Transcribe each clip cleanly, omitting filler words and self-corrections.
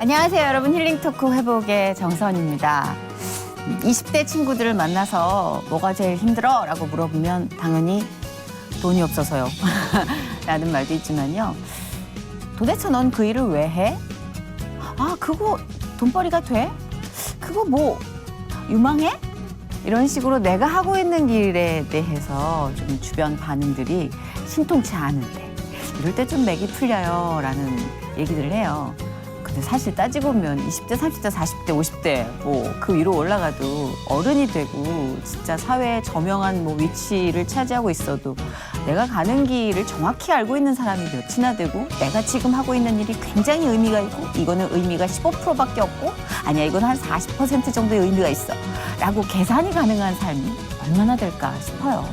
안녕하세요, 여러분. 힐링 토크 회복의 정선입니다. 20대 친구들을 만나서 뭐가 제일 힘들어? 라고 물어보면 당연히 돈이 없어서요. 라는 말도 있지만요. 도대체 넌 그 일을 왜 해? 아, 그거 돈벌이가 돼? 그거 뭐 유망해? 이런 식으로 내가 하고 있는 일에 대해서 좀 주변 반응들이 신통치 않은데 이럴 때 좀 맥이 풀려요 라는 얘기들을 해요. 근데 사실 따지고 보면 20대, 30대, 40대, 50대 뭐 그 위로 올라가도 어른이 되고 진짜 사회에 저명한 뭐 위치를 차지하고 있어도 내가 가는 길을 정확히 알고 있는 사람이 몇이나 되고 내가 지금 하고 있는 일이 굉장히 의미가 있고 이거는 의미가 15%밖에 없고 아니야 이건 한 40% 정도의 의미가 있어 라고 계산이 가능한 삶이 얼마나 될까 싶어요.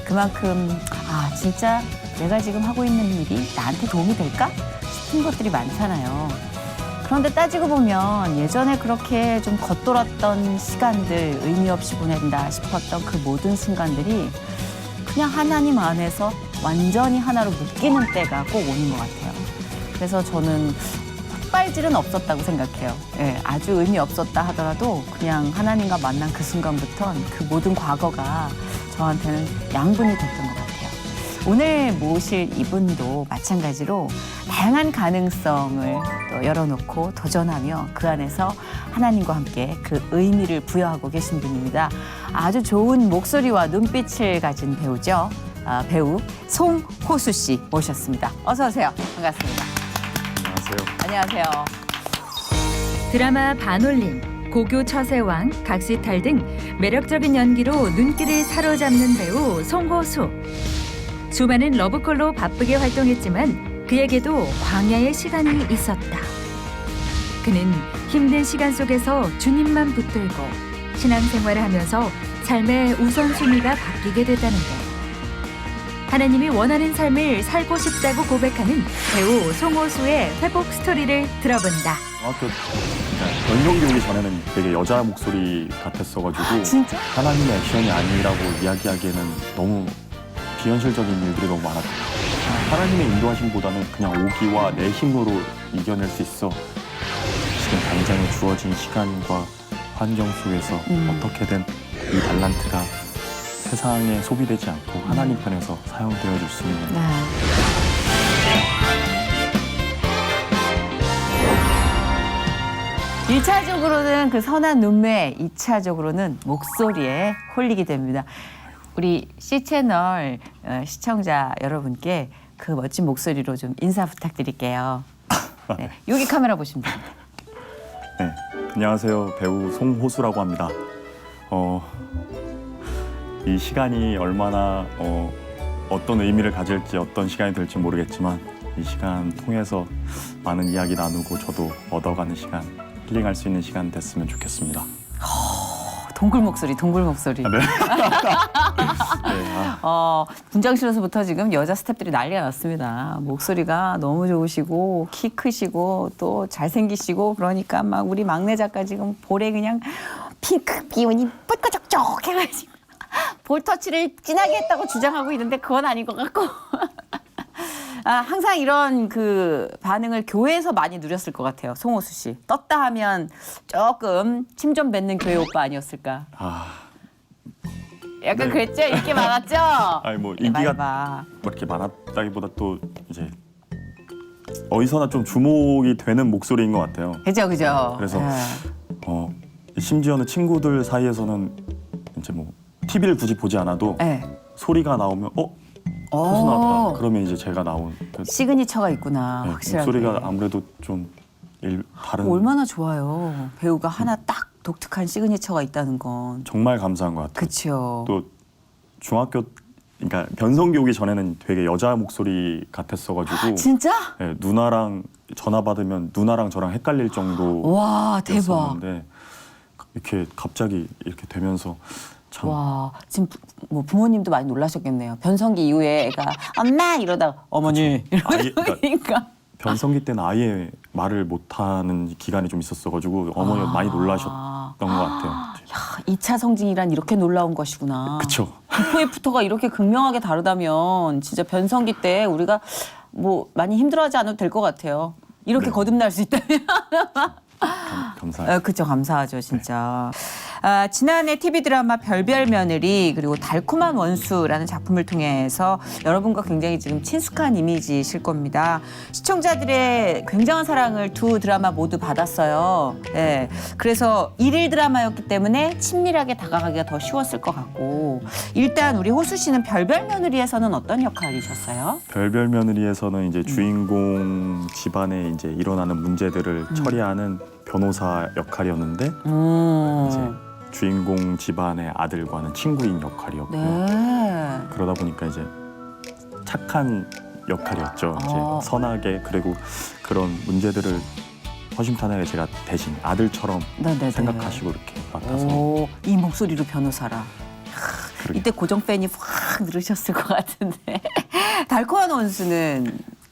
그만큼 아 진짜 내가 지금 하고 있는 일이 나한테 도움이 될까 싶은 것들이 많잖아요. 그런데 따지고 보면 예전에 그렇게 좀 겉돌았던 시간들 의미 없이 보낸다 싶었던 그 모든 순간들이 그냥 하나님 안에서 완전히 하나로 묶이는 때가 꼭 오는 것 같아요. 그래서 저는 헛발질은 없었다고 생각해요. 예, 아주 의미 없었다 하더라도 그냥 하나님과 만난 그 순간부터는 그 모든 과거가 저한테는 양분이 됐던 것 같아요. 오늘 모실 이분도 마찬가지로 다양한 가능성을 또 열어놓고 도전하며 그 안에서 하나님과 함께 그 의미를 부여하고 계신 분입니다. 아주 좋은 목소리와 눈빛을 가진 배우죠. 배우 송호수 씨 모셨습니다. 어서 오세요. 반갑습니다. 안녕하세요. 안녕하세요. 드라마 반올림, 고교 처세왕, 각시탈 등 매력적인 연기로 눈길을 사로잡는 배우 송호수. 수많은 러브콜로 바쁘게 활동했지만 그에게도 광야의 시간이 있었다. 그는 힘든 시간 속에서 주님만 붙들고 신앙생활을 하면서 삶의 우선순위가 바뀌게 됐다는데 하나님이 원하는 삶을 살고 싶다고 고백하는 배우 송호수의 회복 스토리를 들어본다. 중학교 연령기 오기 전에는 되게 여자 목소리 같았어가지고 진짜? 하나님의 액션이 아니라고 이야기하기에는 너무 비현실적인 일들이 너무 많았어요. 하나님의 인도하심보다는 그냥 오기와 내 힘으로 이겨낼 수 있어. 지금 당장에 주어진 시간과 환경 속에서 어떻게든 이 달란트가 세상에 소비되지 않고 하나님 편에서 사용되어 줄 수 있는 네. 일차적으로는 그 선한 눈매, 2차적으로는 목소리에 홀리게 됩니다. 우리 C채널 시청자 여러분께 그 멋진 목소리로 좀 인사 부탁드릴게요. 네, 여기 카메라 보시면 됩니다. 네, 안녕하세요. 배우 송호수라고 합니다. 이 시간이 얼마나 어떤 의미를 가질지 어떤 시간이 될지 모르겠지만 이 시간 통해서 많은 이야기 나누고 저도 얻어가는 시간, 힐링할 수 있는 시간 됐으면 좋겠습니다. 동굴 목소리, 동굴 목소리. 네. 네, 분장실에서부터 지금 여자 스태프들이 난리가 났습니다. 목소리가 너무 좋으시고 키 크시고 또 잘생기시고 그러니까 막 우리 막내 작가 지금 볼에 그냥 핑크 기운이 뿔꺼적적 해가지고 볼 터치를 진하게 했다고 주장하고 있는데 그건 아닌 것 같고 항상 이런 그 반응을 교회에서 많이 누렸을 것 같아요. 송호수 씨. 떴다 하면 조금 침 좀 뱉는 교회 오빠 아니었을까? 약간 네. 그랬죠? 인기 많았죠? 아니 뭐 네, 인기가 말해봐. 뭐 이렇게 많았다기보다 또 이제 어디서나 좀 주목이 되는 목소리인 것 같아요. 그죠, 그죠. 그래서 예. 심지어는 친구들 사이에서는 이제 뭐 TV를 굳이 보지 않아도 예. 소리가 나오면 호수 나왔다. 그러면 이제 제가 나온 시그니처가 있구나, 네, 확실하게. 목소리가 아무래도 좀 다른 얼마나 좋아요. 배우가 하나 딱 독특한 시그니처가 있다는 건. 정말 감사한 것 같아요. 그렇죠. 또 중학교 그러니까 변성기 오기 전에는 되게 여자 목소리 같았어가지고 진짜? 네, 누나랑 전화 받으면 누나랑 저랑 헷갈릴 정도. 와, 대박. 이렇게 갑자기 이렇게 되면서 참 와, 지금 뭐 부모님도 많이 놀라셨겠네요. 변성기 이후에 애가 엄마 이러다가 어머니 이러니까. 변성기 때는 아예 말을 못하는 기간이 좀 있었어가지고 어머니가 많이 놀라셨던 것 같아요. 2차 성징이란 이렇게 놀라운 것이구나. 그쵸. 비포 애프터가 이렇게 극명하게 다르다면 진짜 변성기 때 우리가 뭐 많이 힘들어하지 않아도 될 것 같아요. 이렇게 네. 거듭날 수 있다면. 감사해요. 그쵸, 감사하죠, 진짜. 지난해 TV 드라마 별별 며느리 그리고 달콤한 원수라는 작품을 통해서 여러분과 굉장히 지금 친숙한 이미지실 겁니다. 시청자들의 굉장한 사랑을 두 드라마 모두 받았어요. 네. 그래서 일일 드라마였기 때문에 친밀하게 다가가기가 더 쉬웠을 것 같고 일단 우리 호수 씨는 별별 며느리에서는 어떤 역할이셨어요? 별별 며느리에서는 이제 주인공 집안에 이제 일어나는 문제들을 처리하는 변호사 역할이었는데 이제 주인공 집안의 아들과는 친구인 역할이었고요. 네. 그러다 보니까 이제 착한 역할이었죠. 이제 선하게 그리고 그런 문제들을 허심탄회하게 제가 대신 아들처럼 네네네. 생각하시고 이렇게 맡아서 오, 이 목소리로 변호사라. 그러게. 이때 고정 팬이 확 늘으셨을 것 같은데. 달콤한 원수는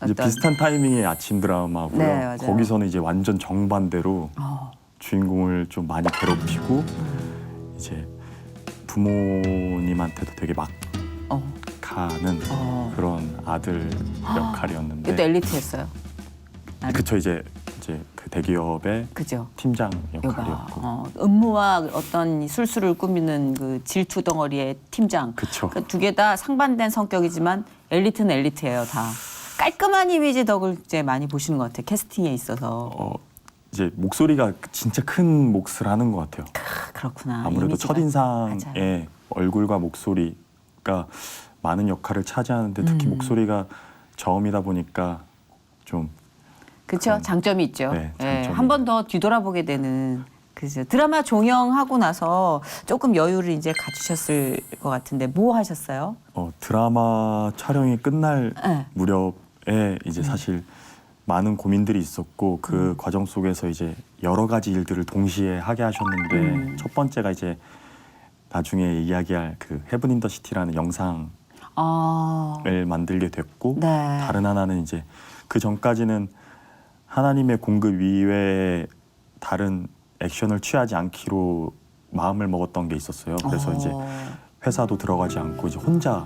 이제 어떤? 비슷한 타이밍의 아침 드라마고요. 네, 맞아요. 거기서는 이제 완전 정반대로 어. 주인공을 좀 많이 괴롭히고 이제 부모님한테도 되게 막 어. 가는 그런 아들 역할이었는데 이때 엘리트였어요. 그쵸 이제 그 대기업의 그죠? 팀장 여봐. 역할이었고 음모와 어떤 술수를 꾸미는 그 질투 덩어리의 팀장. 그쵸. 두 개 다 상반된 성격이지만 엘리트는 엘리트예요, 다. 깔끔한 이미지 덕을 이제 많이 보시는 것 같아요. 캐스팅에 있어서. 이제 목소리가 진짜 큰 몫을 하는 것 같아요. 그렇구나. 아무래도 이미지가. 첫인상의 맞아요. 얼굴과 목소리가 많은 역할을 차지하는데 특히 목소리가 저음이다 보니까 좀 그렇죠. 장점이 있죠. 네, 장점이. 한 번 더 뒤돌아보게 되는. 그죠. 드라마 종영하고 나서 조금 여유를 이제 갖추셨을 것 같은데 뭐 하셨어요? 드라마 촬영이 끝날 네. 무렵에 이제 사실 많은 고민들이 있었고 그 과정 속에서 이제 여러 가지 일들을 동시에 하게 하셨는데 첫 번째가 이제 나중에 이야기할 그 헤븐 인 더 시티라는 영상을 만들게 됐고 네. 다른 하나는 이제 그 전까지는 하나님의 공급 이외에 다른 액션을 취하지 않기로 마음을 먹었던 게 있었어요. 그래서 이제 회사도 들어가지 않고 이제 혼자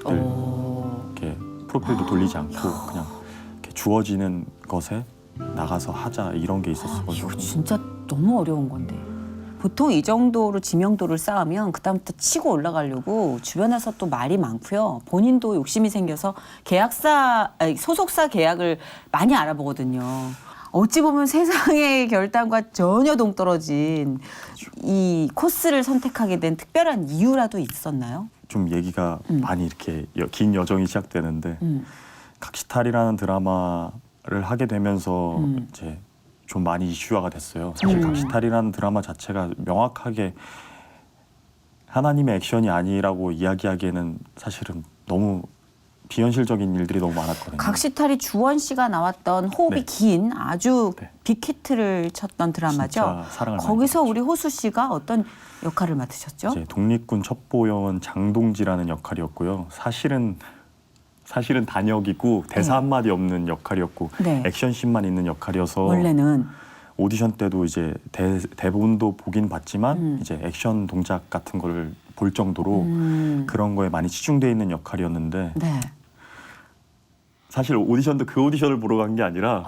이렇게 프로필도 돌리지 않고 그냥 이렇게 주어지는 것에 나가서 하자 이런 게 있었어가지고 이거 진짜 너무 어려운 건데. 보통 이 정도로 지명도를 쌓으면 그다음부터 치고 올라가려고 주변에서 또 말이 많고요. 본인도 욕심이 생겨서 소속사 계약을 많이 알아보거든요. 어찌 보면 세상의 결단과 전혀 동떨어진 이 코스를 선택하게 된 특별한 이유라도 있었나요? 좀 얘기가 많이 이렇게 긴 여정이 시작되는데 각시탈이라는 드라마를 하게 되면서 이제 좀 많이 이슈화가 됐어요. 사실 각시탈이라는 드라마 자체가 명확하게 하나님의 액션이 아니라고 이야기하기에는 사실은 너무 비현실적인 일들이 너무 많았거든요. 각시탈이 주원 씨가 나왔던 호흡이 네. 긴 아주 네. 빅히트를 쳤던 드라마죠. 진짜 사랑을 많이 거기서 받았죠. 우리 호수 씨가 어떤 역할을 맡으셨죠? 이제 독립군 첩보요원 장동지라는 역할이었고요. 사실은 단역이고 대사 한마디 없는 역할이었고 네. 액션씬만 있는 역할이어서 원래는 오디션 때도 이제 대본도 보긴 봤지만 이제 액션 동작 같은 걸 볼 정도로 그런 거에 많이 치중돼 있는 역할이었는데 네. 사실 오디션도 그 오디션을 보러 간 게 아니라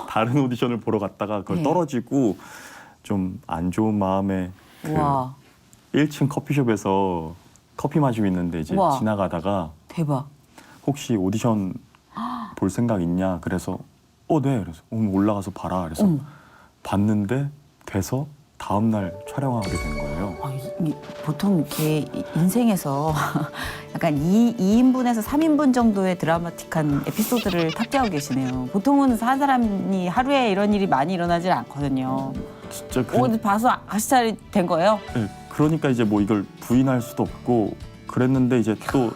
다른 오디션을 보러 갔다가 그걸 네. 떨어지고 좀 안 좋은 마음에 그 와 1층 커피숍에서 커피 마시고 있는데 이제 우와. 지나가다가 대박. 혹시 오디션 볼 생각 있냐? 그래서 네. 그래서 올라가서 봐라. 그래서 봤는데 돼서 다음 날 촬영하게 된 거예요. 보통 이렇게 인생에서 약간 2인분에서 3인분 정도의 드라마틱한 에피소드를 탑재하고 계시네요. 보통은 한 사람이 하루에 이런 일이 많이 일어나질 않거든요. 진짜 봐서 아시탈이 된 거예요? 네, 그러니까 이제 뭐 이걸 부인할 수도 없고 그랬는데 이제 또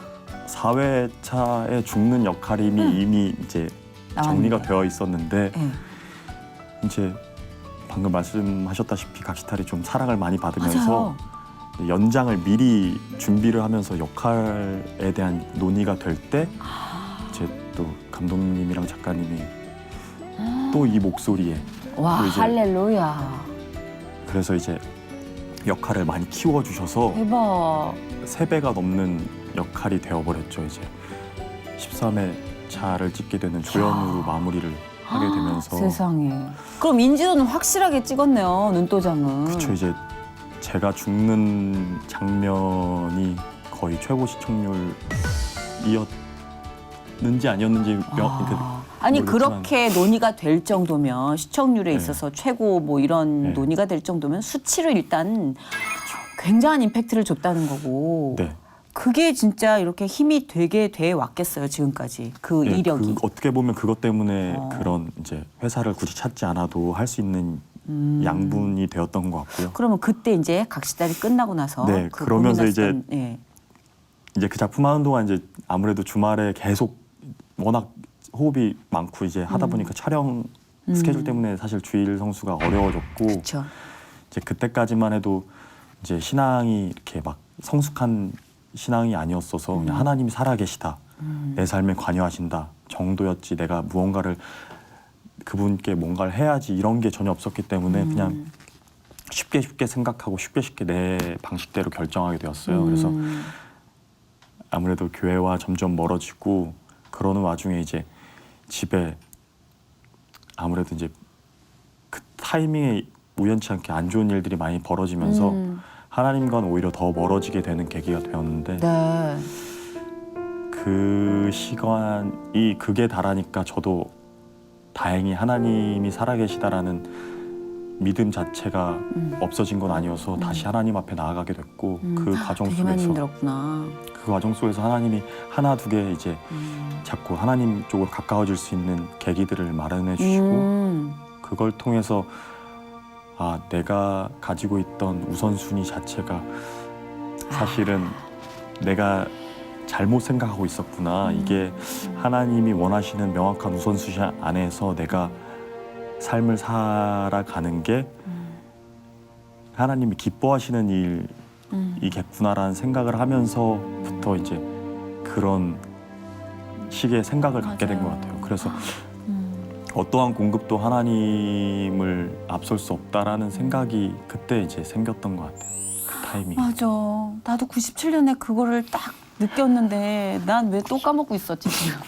4회차에 죽는 역할이 이미 이제 정리가 되어 있었는데 네. 이제 방금 말씀하셨다시피 각시탈이 좀 사랑을 많이 받으면서 맞아요. 연장을 미리 준비를 하면서 역할에 대한 논의가 될 때 이제 또 감독님이랑 작가님이 또 이 목소리에 와, 또 이제 할렐루야. 그래서 이제 역할을 많이 키워주셔서 대박. 3배가 넘는 역할이 되어버렸죠. 이제 13회차를 찍게 되는 조연으로 마무리를 하게 되면서 세상에. 그럼 인지도는 확실하게 찍었네요. 눈도장은. 그쵸 이제 제가 죽는 장면이 거의 최고 시청률이었는지 아니었는지 아니 모르겠지만. 그렇게 논의가 될 정도면 시청률에 네. 있어서 최고 뭐 이런 네. 논의가 될 정도면 수치를 일단 굉장한 임팩트를 줬다는 거고. 네. 그게 진짜 이렇게 힘이 되게 돼 왔겠어요 지금까지 그 네, 이력이. 어떻게 보면 그것 때문에 그런 이제 회사를 굳이 찾지 않아도 할 수 있는 양분이 되었던 것 같고요. 그러면 그때 이제 각시달이 끝나고 나서 네, 그 그러면서 고민하셨던, 예. 이제 그 작품 하는 동안 이제 아무래도 주말에 계속 워낙 호흡이 많고 이제 하다 보니까 촬영 스케줄 때문에 사실 주일 성수가 어려워졌고 그렇죠. 이제 그때까지만 해도 이제 신앙이 이렇게 막 성숙한 신앙이 아니었어서 그냥 하나님이 살아계시다, 내 삶에 관여하신다 정도였지 내가 무언가를 그분께 뭔가를 해야지 이런 게 전혀 없었기 때문에 그냥 쉽게 생각하고 쉽게 내 방식대로 결정하게 되었어요. 그래서 아무래도 교회와 점점 멀어지고 그러는 와중에 이제 집에 아무래도 이제 그 타이밍에 우연치 않게 안 좋은 일들이 많이 벌어지면서 하나님과는 오히려 더 멀어지게 되는 계기가 되었는데 네. 그 시간이 극에 달하니까 저도 다행히 하나님이 살아계시다라는 믿음 자체가 없어진 건 아니어서 다시 하나님 앞에 나아가게 됐고 그 과정 되게 많이 속에서 힘들었구나. 그 과정 속에서 하나님이 하나 두 개 이제 자꾸 하나님 쪽으로 가까워질 수 있는 계기들을 마련해 주시고 그걸 통해서 아 내가 가지고 있던 우선순위 자체가 사실은 내가 잘못 생각하고 있었구나. 이게 하나님이 원하시는 명확한 우선순위 안에서 내가 삶을 살아가는 게 하나님이 기뻐하시는 일이겠구나라는 생각을 하면서부터 이제 그런 식의 생각을 갖게 된 것 같아요. 그래서 어떠한 공급도 하나님을 앞설 수 없다라는 생각이 그때 이제 생겼던 것 같아요. 그 타이밍. 맞아. 나도 97년에 그거를 딱 느꼈는데 난 왜 또 까먹고 있었지 지금.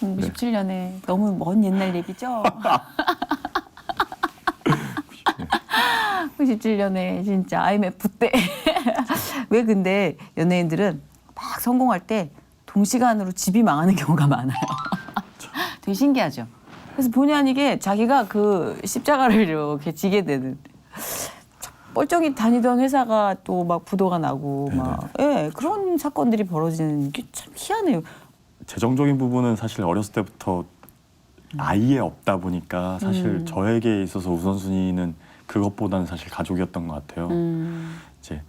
97년에 너무 먼 옛날 얘기죠. 97년에 진짜 IMF 때. 왜 근데 연예인들은 막 성공할 때 동시간으로 집이 망하는 경우가 많아요. 되게 신기하죠. 그래서 본의 아니게 자기가 그 십자가를 이렇게 지게 되는. 멀쩡히 다니던 회사가 또 막 부도가 나고 막 예, 그런 사건들이 벌어지는 게 참 희한해요. 재정적인 부분은 사실 어렸을 때부터 아예 없다 보니까 사실 저에게 있어서 우선순위는 그것보다는 사실 가족이었던 것 같아요. 이제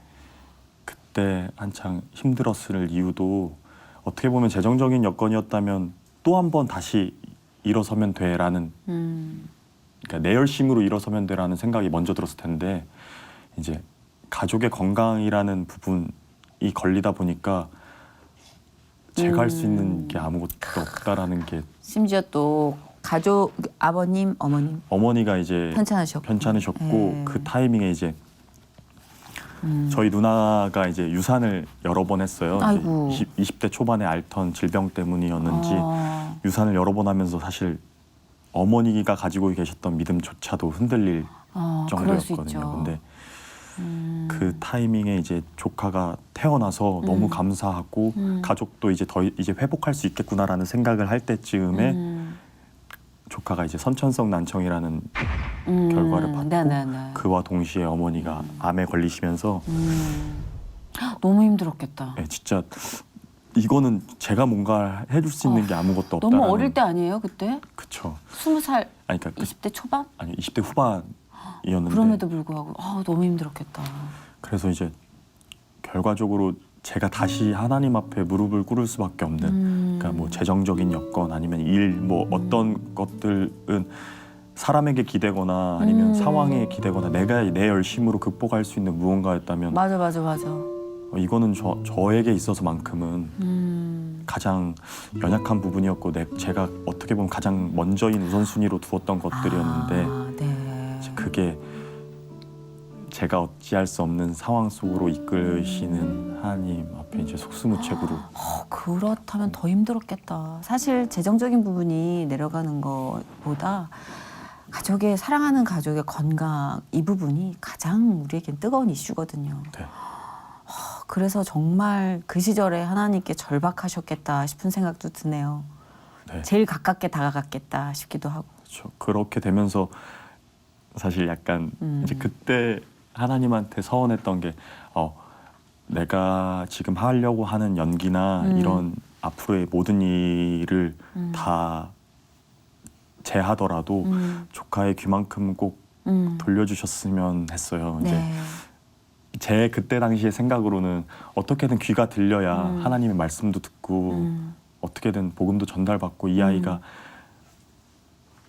그때 한창 힘들었을 이유도 어떻게 보면 재정적인 여건이었다면 또 한 번 다시 일어서면 돼라는 그러니까 내 열심으로 일어서면 돼라는 생각이 먼저 들었을 텐데 이제 가족의 건강이라는 부분이 걸리다 보니까 제가 할 수 있는 게 아무것도 없다라는 게 심지어 또 가족 아버님 어머님 어머니가 이제 편찮으셨고 예. 그 타이밍에 이제 저희 누나가 이제 유산을 여러 번 했어요. 아이고. 20대 초반에 앓던 질병 때문이었는지 아. 유산을 여러 번 하면서 사실 어머니가 가지고 계셨던 믿음조차도 흔들릴 그럴 수 있죠. 정도였거든요. 근데 그 타이밍에 이제 조카가 태어나서 너무 감사하고 가족도 이제 이제 회복할 수 있겠구나라는 생각을 할 때쯤에 조카가 이제 선천성 난청이라는 결과를 받고 네네네. 그와 동시에 어머니가 암에 걸리시면서 너무 힘들었겠다. 네, 진짜 이거는 제가 뭔가 해줄 수 있는 게 아무것도 없다라는. 너무 어릴 때 아니에요 그때? 그쵸. 20살, 아니 그러니까 20대 초반? 아니 20대 후반이었는데 그럼에도 불구하고 너무 힘들었겠다. 그래서 이제 결과적으로 제가 다시 하나님 앞에 무릎을 꿇을 수밖에 없는 그러니까 뭐 재정적인 여건 아니면 일 뭐 어떤 것들은 사람에게 기대거나 아니면 상황에 기대거나 내가 내 열심으로 극복할 수 있는 무언가였다면 맞아. 이거는 저에게 있어서만큼은 가장 연약한 부분이었고 제가 어떻게 보면 가장 먼저인 우선순위로 두었던 것들이었는데 네. 그게 제가 어찌할 수 없는 상황 속으로 이끄시는 하나님 앞에 이제 속수무책으로 그렇다면 더 힘들었겠다. 사실 재정적인 부분이 내려가는 것보다 가족의 사랑하는 가족의 건강 이 부분이 가장 우리에겐 뜨거운 이슈거든요. 네. 그래서 정말 그 시절에 하나님께 절박하셨겠다 싶은 생각도 드네요. 네. 제일 가깝게 다가갔겠다 싶기도 하고. 그렇죠. 그렇게 되면서 사실 약간 이제 그때 하나님한테 서원했던 게 내가 지금 하려고 하는 연기나 이런 앞으로의 모든 일을 다 제하더라도 조카의 귀만큼 꼭 돌려주셨으면 했어요. 이제 네. 제 그때 당시의 생각으로는 어떻게든 귀가 들려야 하나님의 말씀도 듣고 어떻게든 복음도 전달받고 이 아이가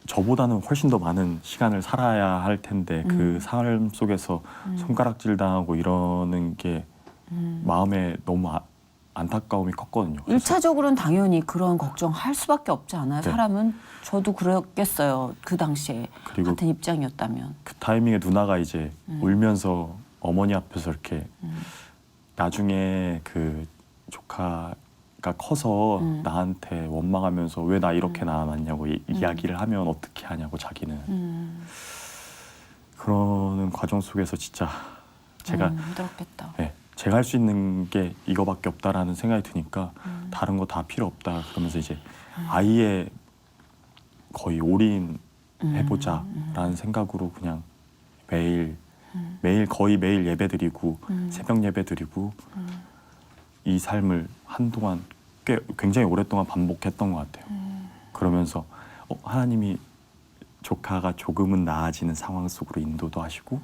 저보다는 훨씬 더 많은 시간을 살아야 할 텐데 그 삶 속에서 손가락질 당하고 이러는 게 마음에 너무 안타까움이 컸거든요. 그래서 1차적으로는 당연히 그런 걱정할 수밖에 없지 않아요? 네. 사람은 저도 그랬겠어요. 그 당시에 그리고 같은 입장이었다면. 그 타이밍에 누나가 이제 울면서 어머니 앞에서 이렇게 나중에 그 조카가 커서 나한테 원망하면서 왜 나 이렇게 낳았냐고 이야기를 하면 어떻게 하냐고 자기는 그러는 과정 속에서 진짜 제가 힘들었겠다. 네, 제가 할 수 있는 게 이거밖에 없다라는 생각이 드니까 다른 거 다 필요 없다 그러면서 이제 아이의 거의 올인 해보자라는 생각으로 그냥 매일 거의 매일 예배드리고 새벽 예배드리고 이 삶을 한동안 굉장히 오랫동안 반복했던 것 같아요. 그러면서 하나님이 조카가 조금은 나아지는 상황 속으로 인도도 하시고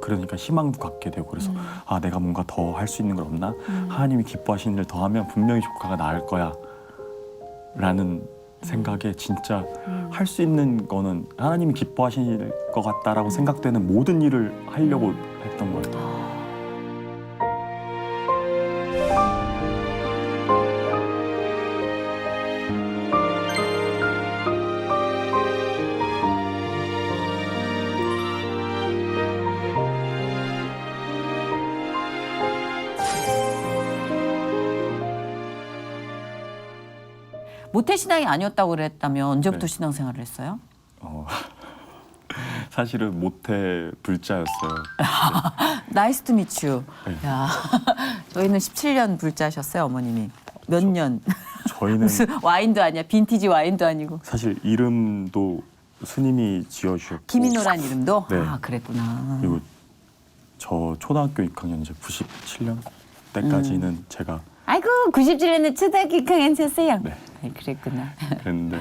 그러니까 희망도 갖게 되고 그래서 내가 뭔가 더 할 수 있는 걸 없나? 하나님이 기뻐하시는 일 더 하면 분명히 조카가 나을 거야 라는 생각에 진짜 할 수 있는 거는 하나님이 기뻐하실 것 같다라고 생각되는 모든 일을 하려고 했던 거예요. 모태신앙이 아니었다고 그랬다면 언제부터 네. 신앙생활을 했어요? 사실은 모태 불자였어요. 나이스 투 미츠. 네. 야, 저희는 17년 불자셨어요, 어머님이. 몇 년? 저희는 무슨 와인도 아니야. 빈티지 와인도 아니고. 사실 이름도 스님이 지어주셨고 김인호란 이름도? 네. 그랬구나. 그리고 저 초등학교 6학년 이제 97년 때까지는 제가 아이고, 97년에 초등학교 6학년 쳤어요. 네. 그랬구나. 그랬는데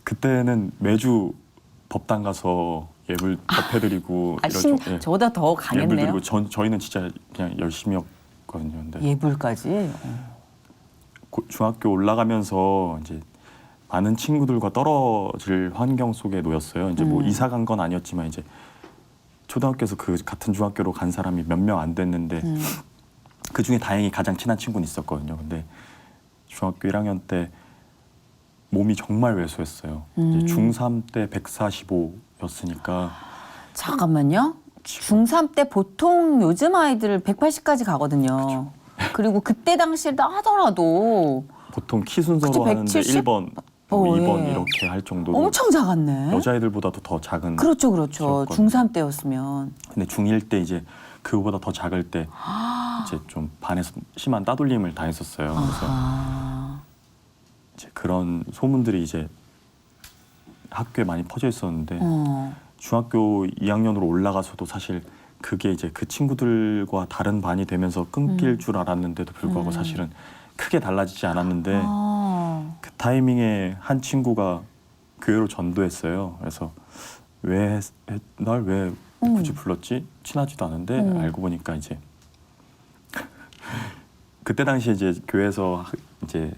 그때는 매주 법당 가서 예불 접해드리고 예, 저보다 더 예불 강했네요. 드리고 저희는 진짜 그냥 열심히였거든요. 근데 예불까지? 중학교 올라가면서 이제 많은 친구들과 떨어질 환경 속에 놓였어요. 이제 뭐 이사 간 건 아니었지만 이제 초등학교에서 그 같은 중학교로 간 사람이 몇 명 안 됐는데 그 중에 다행히 가장 친한 친구는 있었거든요. 근데 중학교 1학년 때 몸이 정말 왜소했어요. 이제 중3 때 145였으니까 잠깐만요. 중3 때 보통 요즘 아이들 180까지 가거든요. 그리고 그때 당시에 하더라도 보통 키 순서로 그치, 하는데 170? 1번, 뭐 2번 예. 이렇게 할 정도로 엄청 작았네. 여자애들보다도 더 작은 그렇죠. 키였거든요. 중3 때였으면. 근데 중1 때 이제 그거보다 더 작을 때 이제 좀 반에서 심한 따돌림을 당했었어요. 그래서 이제 그런 소문들이 이제 학교에 많이 퍼져 있었는데 중학교 2학년으로 올라가서도 사실 그게 이제 그 친구들과 다른 반이 되면서 끊길 줄 알았는데도 불구하고 사실은 크게 달라지지 않았는데 그 타이밍에 한 친구가 교회로 전도했어요. 그래서 날 왜 굳이 불렀지? 친하지도 않은데 알고 보니까 이제 그때 당시에 이제 교회에서 이제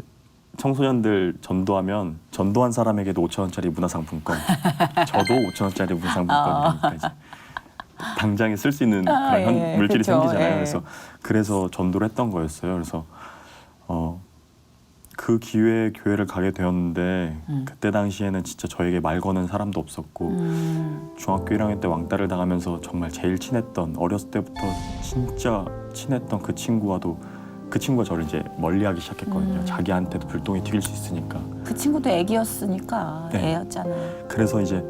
청소년들 전도하면 전도한 사람에게도 5,000원짜리 문화상품권, 저도 5,000원짜리 문화상품권이니까 이제 당장에 쓸 수 있는 그런 예, 물질이 그쵸, 생기잖아요. 예. 그래서 전도를 했던 거였어요. 그래서 그 기회에 교회를 가게 되었는데 그때 당시에는 진짜 저에게 말 거는 사람도 없었고 중학교 1학년 때 왕따를 당하면서 정말 제일 친했던 어렸을 때부터 진짜 친했던 그 친구가 저를 이제 멀리하기 시작했거든요. 자기한테도 불똥이 튀길 수 있으니까. 그 친구도 애기였으니까 네. 애였잖아요. 그래서 이제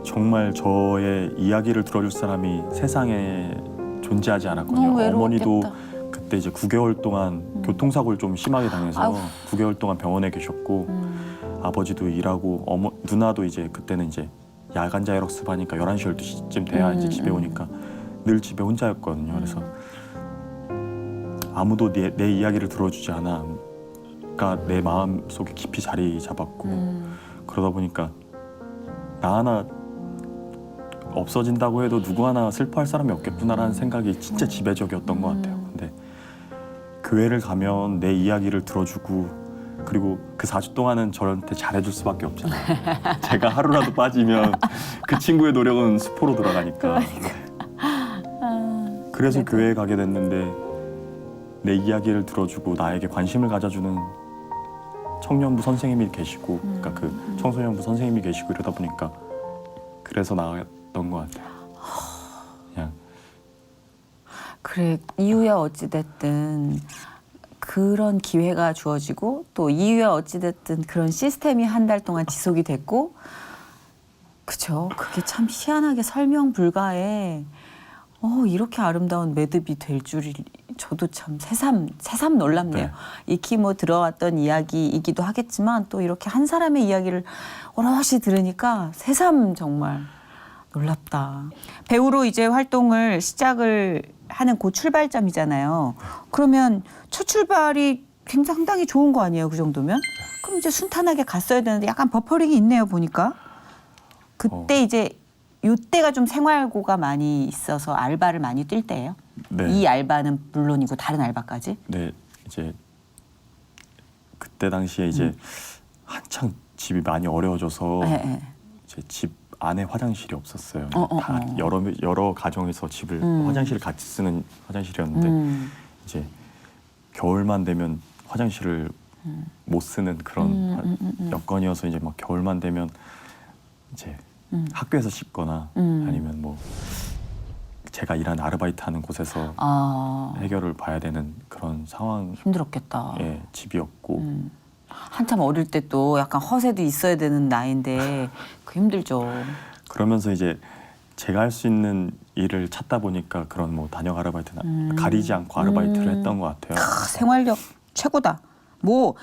정말 저의 이야기를 들어줄 사람이 세상에 존재하지 않았거든요. 너무 어머니도 외로웠겠다. 그때 이제 9개월 동안 교통사고를 좀 심하게 당해서 아유. 9개월 동안 병원에 계셨고 아버지도 일하고 누나도 이제 그때는 이제 야간 자율학습 하니까 11시 12시쯤 돼야 이제 집에 오니까 늘 집에 혼자였거든요. 그래서 아무도 내 이야기를 들어주지 않아. 그러니까 내 마음 속에 깊이 자리 잡았고 그러다 보니까 나 하나 없어진다고 해도 누구 하나 슬퍼할 사람이 없겠구나라는 생각이 진짜 지배적이었던 것 같아요. 근데 교회를 가면 내 이야기를 들어주고 그리고 그 4주 동안은 저한테 잘해줄 수밖에 없잖아요. 제가 하루라도 빠지면 그 친구의 노력은 수포로 돌아가니까. 그래서 그래도. 교회에 가게 됐는데 내 이야기를 들어주고 나에게 관심을 가져주는 청년부 선생님이 계시고 그러니까 그 청소년부 선생님이 계시고 이러다 보니까 그래서 나왔던 것 같아요. 그냥 그래, 이후에 어찌됐든 그런 기회가 주어지고 또 이후에 어찌됐든 그런 시스템이 한 달 동안 지속이 됐고 그죠. 그게 참 희한하게 설명 불가에 이렇게 아름다운 매듭이 될 줄이 저도 참 새삼 놀랍네요. 네. 익히 뭐 들어왔던 이야기이기도 하겠지만 또 이렇게 한 사람의 이야기를 오롯이 들으니까 새삼 정말 놀랍다. 배우로 이제 활동을 시작을 하는 그 출발점이잖아요. 그러면 첫 출발이 상당히 좋은 거 아니에요? 그 정도면? 그럼 이제 순탄하게 갔어야 되는데 약간 버퍼링이 있네요, 보니까. 그때 이제 이때가 좀 생활고가 많이 있어서 알바를 많이 뛸 때예요? 네. 이 알바는 물론이고 다른 알바까지? 네, 이제 그때 당시에 이제 한창 집이 많이 어려워져서 네. 이제 집 안에 화장실이 없었어요. 어. 다 여러 가정에서 집을 화장실을 같이 쓰는 화장실이었는데 이제 겨울만 되면 화장실을 못 쓰는 그런 여건이어서 이제 막 겨울만 되면 이제 학교에서 씻거나 아니면 뭐 제가 일하는 아르바이트 하는 곳에서 해결을 봐야 되는 그런 상황의 힘들었겠다. 집이었고 한참 어릴 때 또 약간 허세도 있어야 되는 나이인데 그 힘들죠. 그러면서 이제 제가 할 수 있는 일을 찾다 보니까 그런 뭐 단역 아르바이트나 가리지 않고 아르바이트를 했던 것 같아요. 생활력 최고다. 뭐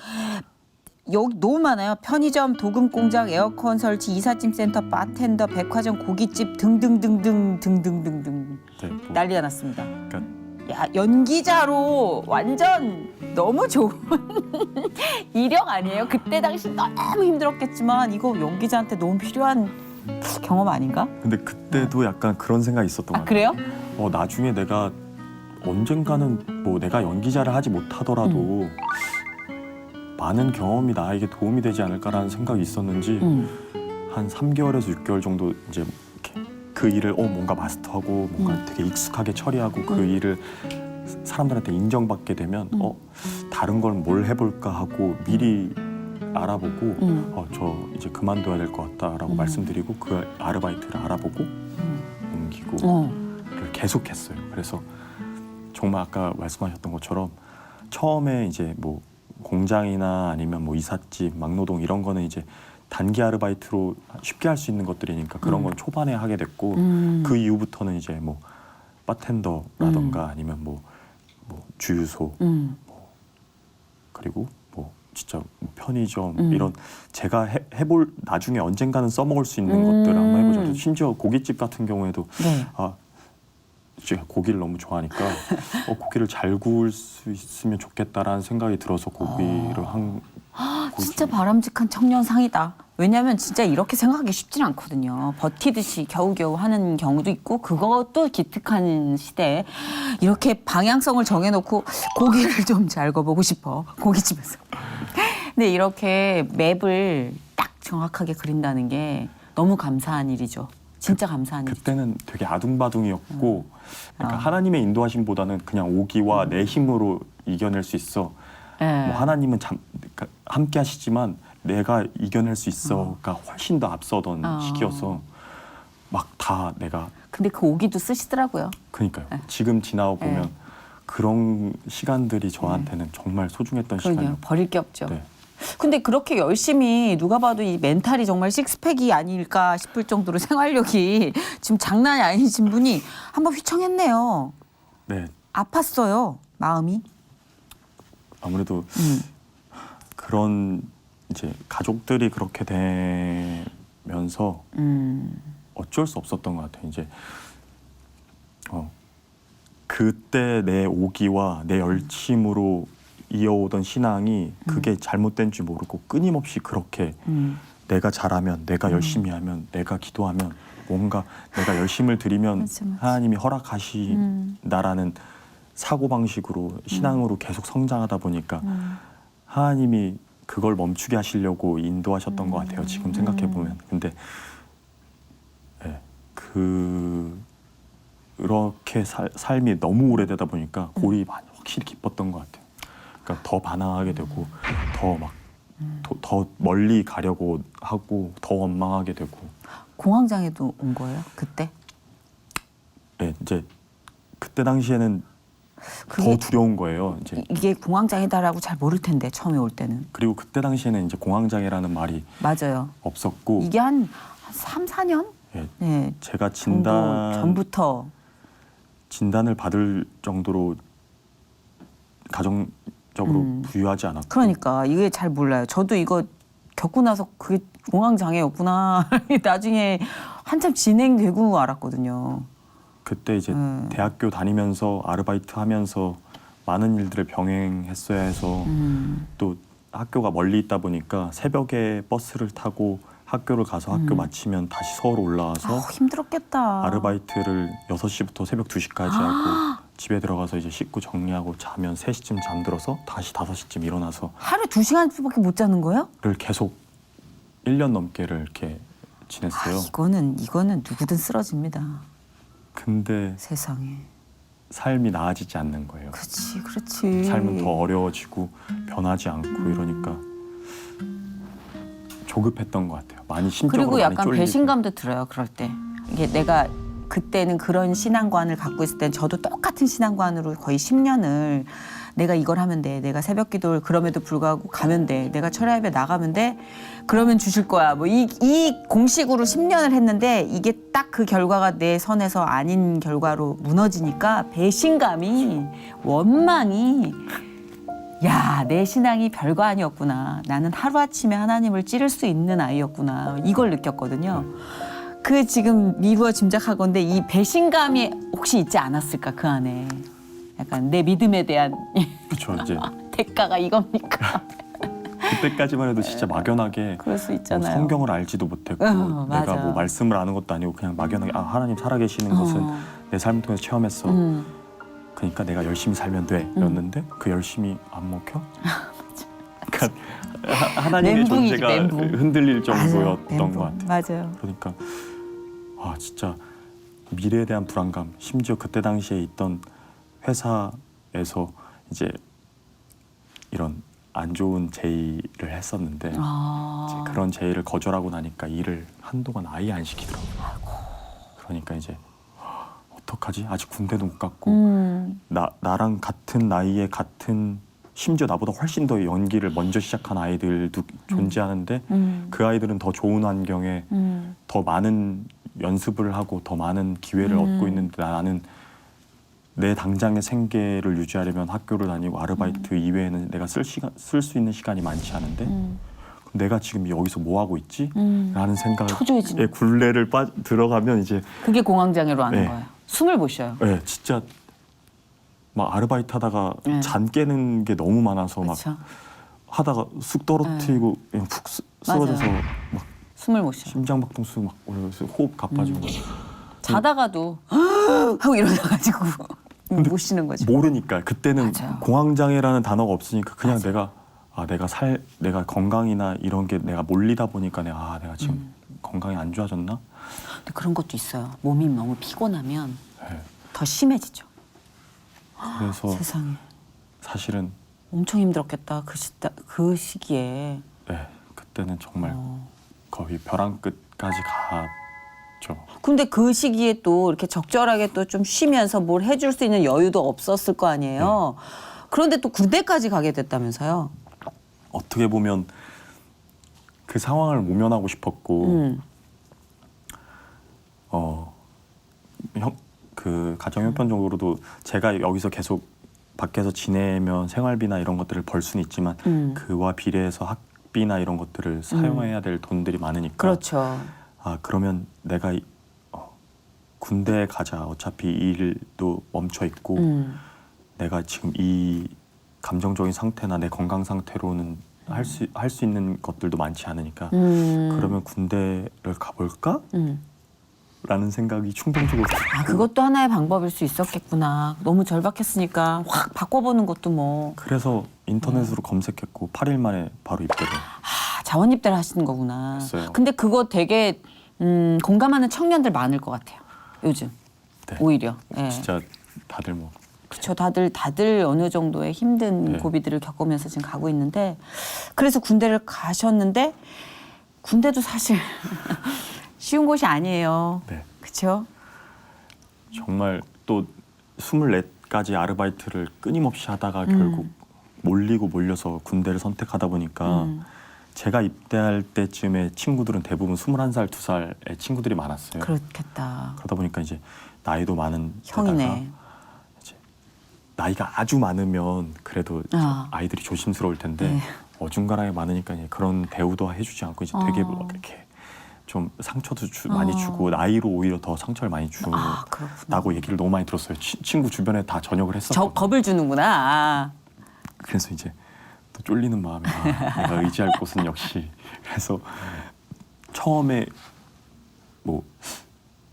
여기 너무 많아요. 편의점, 도금 공장, 에어컨 설치, 이삿짐 센터, 바텐더, 백화점, 고깃집 등등등등 네, 뭐 난리가 났습니다. 그러니까 야, 연기자로 완전 너무 좋은 이력 아니에요? 그때 당시 너무 힘들었겠지만 이거 연기자한테 너무 필요한 경험 아닌가? 근데 그때도 약간 그런 생각이 있었던 것 아, 같아요. 그래요? 나중에 내가 언젠가는 뭐 내가 연기자를 하지 못하더라도 많은 경험이 나에게 도움이 되지 않을까라는 생각이 있었는지 한 3개월에서 6개월 정도 이제 이렇게 그 일을 뭔가 마스터하고 뭔가 되게 익숙하게 처리하고 그 일을 사람들한테 인정받게 되면 다른 걸 뭘 해볼까 하고 미리 알아보고 저 이제 그만둬야 될 것 같다라고 말씀드리고 그 아르바이트를 알아보고 옮기고 를 계속했어요. 그래서 정말 아까 말씀하셨던 것처럼 처음에 이제 뭐 공장이나 아니면 뭐 이삿짐, 막노동 이런 거는 이제 단기 아르바이트로 쉽게 할 수 있는 것들이니까 그런 건 초반에 하게 됐고 그 이후부터는 이제 뭐 바텐더라던가 아니면 뭐 주유소 그리고 뭐 진짜 편의점 이런 제가 해볼 나중에 언젠가는 써먹을 수 있는 것들을 한번 해보자. 심지어 고깃집 같은 경우에도 네. 제가 고기를 너무 좋아하니까 고기를 잘 구울 수 있으면 좋겠다라는 생각이 들어서 고기를 한 진짜 바람직한 청년상이다. 왜냐하면 진짜 이렇게 생각하기 쉽진 않거든요. 버티듯이 겨우겨우 하는 경우도 있고 그것도 기특한 시대에 이렇게 방향성을 정해놓고 고기를 좀 잘 구워보고 싶어. 고깃집에서. 근데 이렇게 맵을 딱 정확하게 그린다는 게 너무 감사한 일이죠. 진짜 감사한 일이죠. 그때는 되게 아둥바둥이었고 그러니까 하나님의 인도하심보다는 그냥 오기와 내 힘으로 이겨낼 수 있어 네. 뭐 하나님은 그러니까 함께 하시지만 내가 이겨낼 수 있어가 훨씬 더 앞서던 시기여서 막 다 내가 근데 그 오기도 쓰시더라고요. 그러니까요. 네. 지금 지나고 보면 네. 그런 시간들이 저한테는 정말 소중했던 그럼요. 시간이에요. 버릴 게 없죠. 네. 근데 그렇게 열심히 누가 봐도 이 멘탈이 정말 식스팩이 아닐까 싶을 정도로 생활력이 지금 장난이 아니신 분이 한번 휘청했네요. 네. 아팠어요, 마음이. 아무래도 그런 이제 가족들이 그렇게 되면서 어쩔 수 없었던 것 같아요. 이제 그때 내 오기와 내 열심으로 이어오던 신앙이 그게 잘못된 줄 모르고 끊임없이 그렇게 내가 잘하면, 내가 열심히 하면, 내가 기도하면 뭔가 내가 열심을 드리면 맞아. 하나님이 허락하신다라는 사고방식으로 신앙으로 계속 성장하다 보니까 하나님이 그걸 멈추게 하시려고 인도하셨던 것 같아요. 지금 생각해 보면. 근데 네, 그렇게 삶이 너무 오래되다 보니까 골이 많이 확실히 깊었던 것 같아요. 그러니까 더 반항하게 되고 더 멀리 가려고 하고 더 원망하게 되고. 공황장애도 온 거예요, 그때? 네, 이제 그때 당시에는 더 두려운 거예요. 이제 이게 공황장애다라고 잘 모를 텐데 처음에 올 때는. 그리고 그때 당시에는 이제 공황장애라는 말이 맞아요. 없었고 이게 한 3, 4년? 예, 네. 제가 정도 전부터. 진단을 받을 정도로 가정적으로 부유하지 않았고. 그러니까 이게 잘 몰라요. 저도 이거 겪고 나서 그게 공황장애였구나. 나중에 한참 진행되고 알았거든요. 그때 이제 대학교 다니면서 아르바이트 하면서 많은 일들을 병행했어야 해서 또 학교가 멀리 있다 보니까 새벽에 버스를 타고 학교를 가서 학교 마치면 다시 서울 올라와서 힘들었겠다. 아르바이트를 6시부터 새벽 2시까지 하고 집에 들어가서 이제 씻고 정리하고 자면 3시쯤 잠들어서 다시 5시쯤 일어나서 하루에 2시간밖에 못 자는 거예요? 를 계속 1년 넘게를 이렇게 지냈어요. 이거는 누구든 쓰러집니다. 근데 세상에. 삶이 나아지지 않는 거예요. 그렇지. 삶은 더 어려워지고 변하지 않고 이러니까 조급했던 것 같아요. 많이 심적으로 그리고 많이 약간 쫄리고. 배신감도 들어요. 그럴 때. 이게 내가 그때는 그런 신앙관을 갖고 있을 땐 저도 똑같은 신앙관으로 거의 10년을 내가 이걸 하면 돼. 내가 새벽 기도를 그럼에도 불구하고 가면 돼. 내가 철야 예배 나가면 돼. 그러면 주실 거야. 뭐 이 공식으로 10년을 했는데 이게 딱 그 결과가 내 선에서 아닌 결과로 무너지니까 배신감이 원망이 야, 내 신앙이 별거 아니었구나. 나는 하루아침에 하나님을 찌를 수 있는 아이였구나. 이걸 느꼈거든요. 그 지금 미루어 짐작하건대 이 배신감이 혹시 있지 않았을까 그 안에. 약간 내 믿음에 대한 그렇죠. 이제 대가가 이겁니까? 그때까지만 해도 진짜 막연하게 그럴 수 뭐 있잖아요. 성경을 알지도 못했고 맞아. 내가 뭐 말씀을 아는 것도 아니고 그냥 막연하게 하나님 살아계시는 것은 내 삶을 통해서 체험했어. 그러니까 내가 열심히 살면 돼. 였는데 그 열심히 안 먹혀? 그러니까 하나님의 멘붕이지, 존재가 멘붕. 흔들릴 정도였던 멘붕. 것 같아요. 맞아요. 그러니까 진짜 미래에 대한 불안감, 심지어 그때 당시에 있던 회사에서 이제 이런 안 좋은 제의를 했었는데 이제 그런 제의를 거절하고 나니까 일을 한동안 아예 안 시키더라고요. 그러니까 이제 어떡하지? 아직 군대도 못 갔고 나랑 같은 나이에 같은 심지어 나보다 훨씬 더 연기를 먼저 시작한 아이들도 존재하는데 그 아이들은 더 좋은 환경에 더 많은 연습을 하고 더 많은 기회를 얻고 있는데 나는 내 당장의 생계를 유지하려면 학교를 다니고 아르바이트 이외에는 내가 쓸 수 있는 시간이 많지 않은데 그럼 내가 지금 여기서 뭐 하고 있지? 라는 생각에 초조해지는. 굴레를 들어가면 이제 그게 공황장애로 하는 네. 거예요. 숨을 못 쉬어요. 네, 진짜 막 아르바이트 하다가 네. 잔 깨는 게 너무 많아서 그렇죠. 막 하다가 쑥 떨어뜨리고 그냥 푹 쓰러져서 맞아요. 막 숨을 못 쉬어. 심장박동수 막 올라서 호흡 가빠지고 자다가도 하고 일어나가지고 못 쉬는 거죠. 모르니까 그때는 맞아요. 공황장애라는 단어가 없으니까 그냥 내가 건강이나 이런 게 내가 몰리다 보니까 내가 지금 건강이 안 좋아졌나? 근데 그런 것도 있어요. 몸이 너무 피곤하면 네. 더 심해지죠. 그래서 세상에. 사실은 엄청 힘들었겠다. 그 시기에. 네, 그때는 정말 거의 벼랑 끝까지 갔죠. 근데 그 시기에 또 이렇게 적절하게 또 좀 쉬면서 뭘 해줄 수 있는 여유도 없었을 거 아니에요. 그런데 또 군대까지 가게 됐다면서요. 어떻게 보면 그 상황을 모면하고 싶었고 그 가정 형편적으로도 제가 여기서 계속 밖에서 지내면 생활비나 이런 것들을 벌 수는 있지만 그와 비례해서 학비나 이런 것들을 사용해야 될 돈들이 많으니까 그렇죠. 아 그러면 내가 군대에 가자. 어차피 이 일도 멈춰 있고 내가 지금 이 감정적인 상태나 내 건강 상태로는 할 수 있는 것들도 많지 않으니까 그러면 군대를 가볼까? 라는 생각이 충동적으로 아, 그것도 하나의 방법일 수 있었겠구나. 너무 절박했으니까 확 바꿔보는 것도 뭐. 그래서 인터넷으로 검색했고 8일 만에 바로 입대를 아, 자원 입대를 하시는 거구나. 했어요. 근데 그거 되게 공감하는 청년들 많을 것 같아요. 요즘. 네. 오히려. 예. 진짜 다들 뭐 그렇죠. 다들 어느 정도의 힘든 네. 고비들을 겪으면서 지금 가고 있는데 그래서 군대를 가셨는데 군대도 사실 쉬운 곳이 아니에요. 네. 그렇죠? 정말 또 24가지 아르바이트를 끊임없이 하다가 결국 몰려서 군대를 선택하다 보니까 제가 입대할 때쯤에 친구들은 대부분 21살, 2살의 친구들이 많았어요. 그렇겠다. 그러다 보니까 이제 나이도 많은 데다가 형이네. 이제 나이가 아주 많으면 그래도 아. 아이들이 조심스러울 텐데 네. 어중간하게 많으니까 이제 그런 대우도 해주지 않고 이제 되게 뭐 이렇게 좀 상처도 많이 주고 나이로 오히려 더 상처를 많이 아, 그렇구나. 준다고 얘기를 너무 많이 들었어요. 친구 주변에 다 전역을 저 했었거든요. 겁을 주는구나. 아. 그래서 이제 또 쫄리는 마음에 내가 의지할 곳은 역시 그래서 처음에 뭐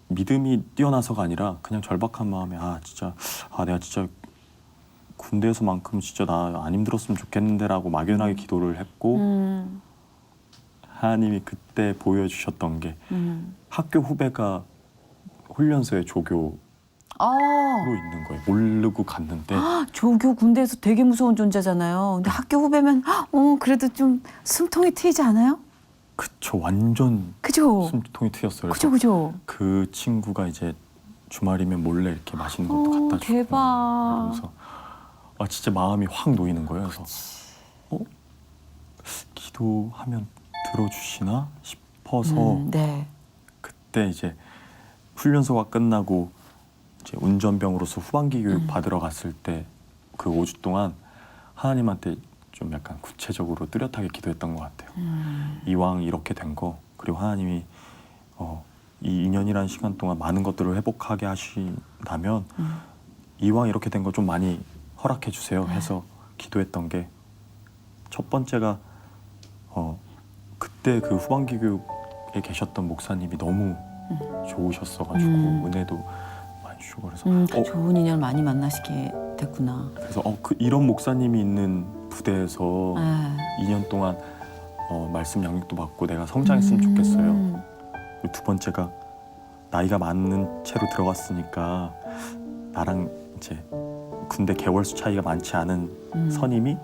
믿음이 뛰어나서가 아니라 그냥 절박한 마음에 내가 진짜 군대에서만큼 진짜 나 안 힘들었으면 좋겠는데라고 막연하게 기도를 했고 하나님이 그때 보여주셨던 게 학교 후배가 훈련소에 조교로 있는 거예요. 모르고 갔는데 조교 군대에서 되게 무서운 존재잖아요. 근데 학교 후배면 그래도 좀 숨통이 트이지 않아요? 그쵸 완전 그죠? 숨통이 트였어요. 그래서 그죠? 그 친구가 이제 주말이면 몰래 이렇게 맛있는 것도 갖다 주고 대박. 그래서 진짜 마음이 확 놓이는 거예요. 그래서 기도하면 들어주시나 싶어서 네. 그때 이제 훈련소가 끝나고 이제 운전병으로서 후반기 교육 받으러 갔을 때 그 5주 동안 하나님한테 좀 약간 구체적으로 뚜렷하게 기도했던 것 같아요. 이왕 이렇게 된 거 그리고 하나님이 이 2년이라는 시간 동안 많은 것들을 회복하게 하신다면 이왕 이렇게 된 거 좀 많이 허락해 주세요 해서 기도했던 게 첫 번째가 그때 그 후반기 교육에 계셨던 목사님이 너무 좋으셨어가지고 은혜도 많이 주고 그래서 좋은 인연 많이 만나시게 됐구나. 그래서 이런 목사님이 있는 부대에서 네. 2년 동안 말씀 양육도 받고 내가 성장했으면 좋겠어요. 그리고 두 번째가 나이가 많은 채로 들어갔으니까 나랑 이제 군대 개월수 차이가 많지 않은 선임이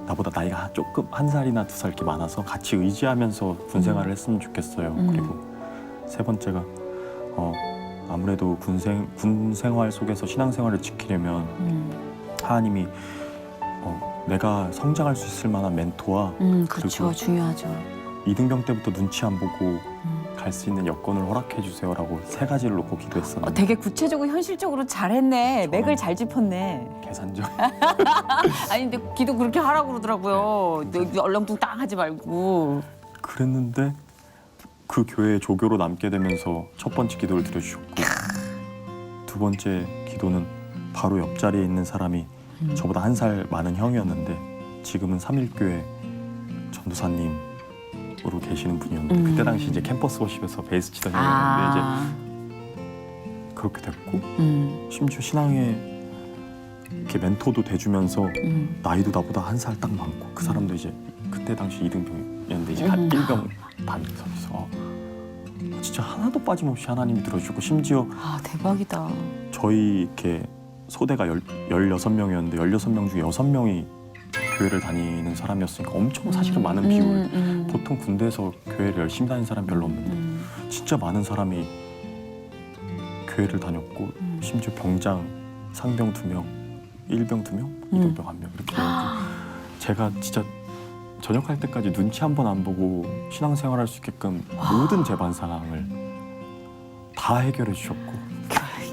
나보다 나이가 조금 1살이나 2살 이렇게 많아서 같이 의지하면서 군 생활을 했으면 좋겠어요. 그리고 세 번째가 아무래도 군 생활 속에서 신앙 생활을 지키려면 하나님이 내가 성장할 수 있을 만한 멘토와 그렇죠. 그리고 중요하죠. 이등병 때부터 눈치 안 보고 갈 수 있는 여건을 허락해 주세요라고 3가지를 놓고 기도했었는데 되게 구체적으로 현실적으로 잘했네. 맥을 잘 짚었네. 계산적 아니 근데 기도 그렇게 하라고 그러더라고요. 얼렁뚱땅 하지 말고. 그랬는데 그 교회에 조교로 남게 되면서 첫 번째 기도를 드려주셨고 두 번째 기도는 바로 옆자리에 있는 사람이 저보다 1살 많은 형이었는데 지금은 삼일교회 전도사님으로 계시는 분이었는데 그때 당시 이제 캠퍼스 워십에서 베이스 치던 형이었는데 이제 그렇게 됐고 심지어 신앙에 이렇게 멘토도 돼주면서 나이도 나보다 1살 딱 많고 그 사람도 이제 그때 당시 2등병이었는데 이제 한 1병 반 서서 진짜 하나도 빠짐없이 하나님이 들어주고 심지어 대박이다. 저희 이렇게 소대가 16명이었는데 16명 중에 6명이 교회를 다니는 사람이었으니까 엄청 사실은 많은 비율. 보통 군대에서 교회를 열심히 다니는 사람 별로 없는데 진짜 많은 사람이 교회를 다녔고 심지어 병장, 상병 2명, 일병 2명, 이병병 1명 이렇게 제가 진짜 전역할 때까지 눈치 한 번 안 보고 신앙생활할 수 있게끔 모든 제 반 상황을 다 해결해 주셨고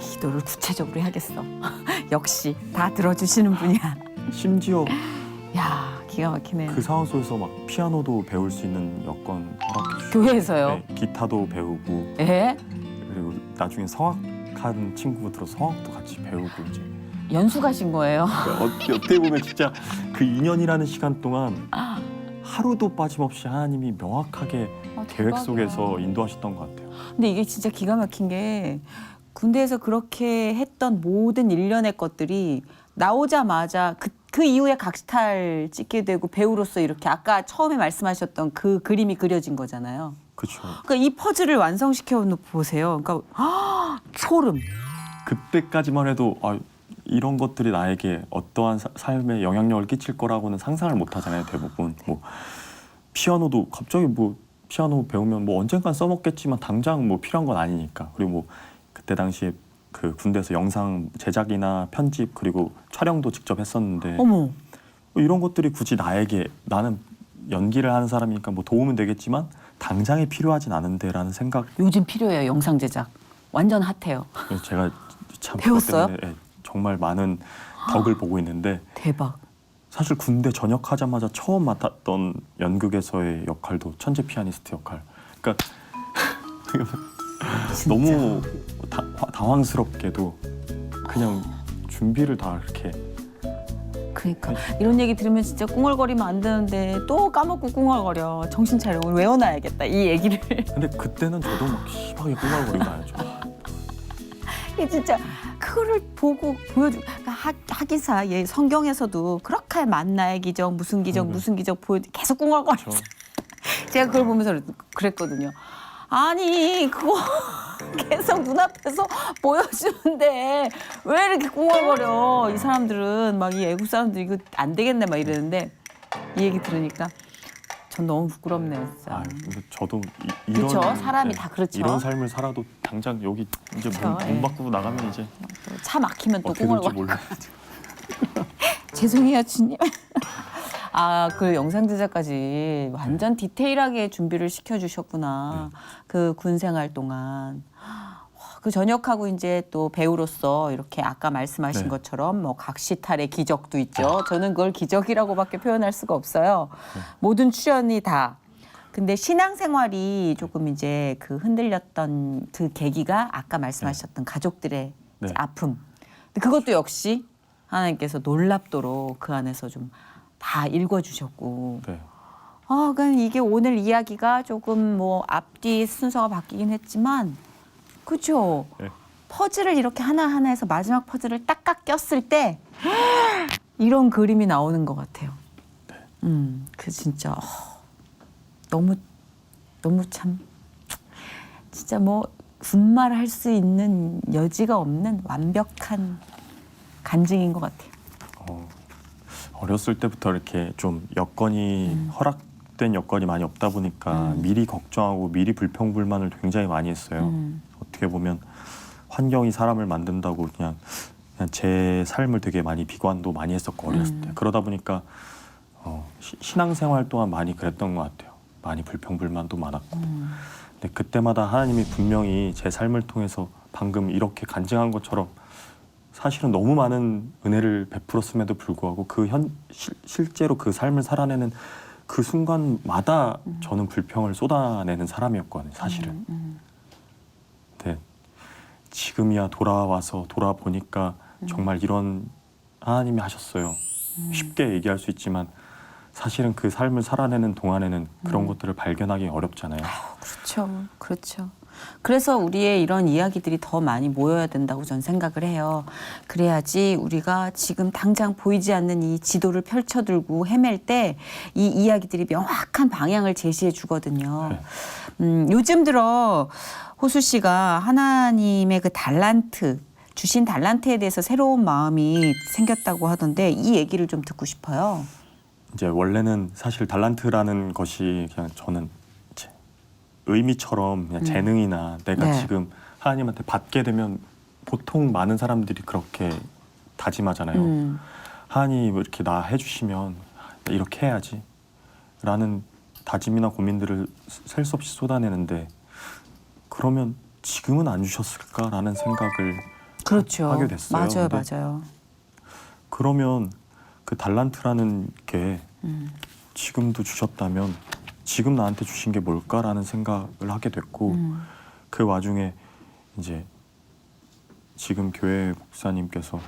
기도를 구체적으로 해야겠어. 역시 다 들어주시는 분이야. 심지어 야, 기가 막히네. 그 상황 속에서 막 피아노도 배울 수 있는 여건 허락해 주시고 교회에서요? 네, 기타도 배우고 예? 그리고 나중에 성악한 친구가 들어서 성악도 같이 배우고 이제 연수 가신 거예요? 어떻게 보면 진짜 그 2년이라는 시간 동안 하루도 빠짐없이 하나님이 명확하게 계획 대박이야. 속에서 인도하셨던 것 같아요. 근데 이게 진짜 기가 막힌 게 군대에서 그렇게 했던 모든 일련의 것들이 나오자마자 그 이후에 각시탈 찍게 되고 배우로서 이렇게 아까 처음에 말씀하셨던 그 그림이 그려진 거잖아요. 그렇죠. 그러니까 이 퍼즐을 완성시켜 보세요. 그러니까 소름. 그때까지만 해도 이런 것들이 나에게 어떠한 삶에 영향력을 끼칠 거라고는 상상을 못 하잖아요. 대부분 뭐 피아노도 갑자기 뭐 피아노 배우면 뭐 언젠간 써먹겠지만 당장 뭐 필요한 건 아니니까. 그리고 뭐 그때 당시에 그 군대에서 영상 제작이나 편집 그리고 촬영도 직접 했었는데 어머. 뭐 이런 것들이 굳이 나는 연기를 하는 사람이니까 뭐 도움은 되겠지만 당장에 필요하진 않은데라는 생각. 요즘 필요해요. 영상 제작. 완전 핫해요. 제가 참 배웠어요? 그것 때문에, 정말 많은 덕을 보고 있는데 대박. 사실 군대 전역하자마자 처음 맡았던 연극에서의 역할도 천재 피아니스트 역할. 그러니까 너무 당황스럽게도 그냥 준비를 다 이렇게. 그러니까 이런 얘기 들으면 진짜 꿍얼거리면 안 되는데 또 까먹고 꿍얼거려. 정신 차려. 오늘 외워놔야겠다. 이 얘기를. 근데 그때는 저도 막 심하게 꿍얼거리고 다녔죠. 이게 진짜 그거를 보고 보여주고 그러니까 하기사 성경에서도 그렇게 만나의 기적 무슨 기적 무슨 기적 계속 꿍얼거려. 그렇죠. 제가 그걸 보면서 그랬거든요. 아니 그거 계속 눈앞에서 보여주는데 왜 이렇게 꿍얼거려. 이 사람들은 막 이 애국 사람들 이거 안 되겠네 막 이러는데 이 얘기 들으니까 전 너무 부끄럽네요 진짜. 근데 저도 이런 그렇죠. 사람이 다 그렇죠. 이런 삶을 살아도 당장 여기 이제 그렇죠. 문 밖으로 나가면 이제 차 막히면 또 어떻게 될지 꿍얼거려. 몰라. 죄송해요 주님. 그 영상 제작까지 완전 디테일하게 준비를 시켜주셨구나. 그 군 생활 동안. 그 전역하고 이제 또 배우로서 이렇게 아까 말씀하신 네. 것처럼 뭐 각시탈의 기적도 있죠. 저는 그걸 기적이라고밖에 표현할 수가 없어요. 모든 출연이 다. 근데 신앙생활이 조금 이제 그 흔들렸던 그 계기가 아까 말씀하셨던 가족들의 네. 이제 아픔. 근데 그것도 역시 하나님께서 놀랍도록 그 안에서 좀 다 읽어주셨고. 네. 그러니까 이게 오늘 이야기가 조금 뭐 앞뒤 순서가 바뀌긴 했지만, 그죠? 네. 퍼즐을 이렇게 하나하나해서 마지막 퍼즐을 딱딱 꼈을 때 이런 그림이 나오는 것 같아요. 그 진짜 너무 참 진짜 뭐 분말할 수 있는 여지가 없는 완벽한 간증인 것 같아요. 어렸을 때부터 이렇게 좀 여건이 허락된 여건이 많이 없다 보니까 미리 걱정하고 미리 불평불만을 굉장히 많이 했어요. 어떻게 보면 환경이 사람을 만든다고 그냥 제 삶을 되게 많이 비관도 많이 했었고 어렸을 때. 그러다 보니까 신앙생활 또한 많이 그랬던 것 같아요. 많이 불평불만도 많았고. 근데 그때마다 하나님이 분명히 제 삶을 통해서 방금 이렇게 간증한 것처럼 사실은 너무 많은 은혜를 베풀었음에도 불구하고 실제로 그 삶을 살아내는 그 순간마다 저는 불평을 쏟아내는 사람이었거든요. 사실은. 근데 지금이야 돌아보니까 정말 이런 하나님이 하셨어요. 쉽게 얘기할 수 있지만 사실은 그 삶을 살아내는 동안에는 그런 것들을 발견하기 어렵잖아요. 그렇죠. 그렇죠. 그래서 우리의 이런 이야기들이 더 많이 모여야 된다고 저는 생각을 해요. 그래야지 우리가 지금 당장 보이지 않는 이 지도를 펼쳐들고 헤맬 때 이 이야기들이 명확한 방향을 제시해 주거든요. 요즘 들어 호수 씨가 하나님의 그 주신 달란트에 대해서 새로운 마음이 생겼다고 하던데 이 얘기를 좀 듣고 싶어요. 이제 원래는 사실 달란트라는 것이 그냥 저는 이제 의미처럼 그냥 재능이나 내가 네. 지금 하나님한테 받게 되면 보통 많은 사람들이 그렇게 다짐하잖아요. 하나님 이렇게 나 해주시면 이렇게 해야지 라는 다짐이나 고민들을 셀 수 없이 쏟아내는데 그러면 지금은 안 주셨을까라는 생각을 그렇죠. 하게 됐어요. 맞아요, 근데 맞아요. 그러면 그 달란트라는 게 지금도 주셨다면 지금 나한테 주신 게 뭘까라는 생각을 하게 됐고 그 와중에 이제 지금 교회 목사님께서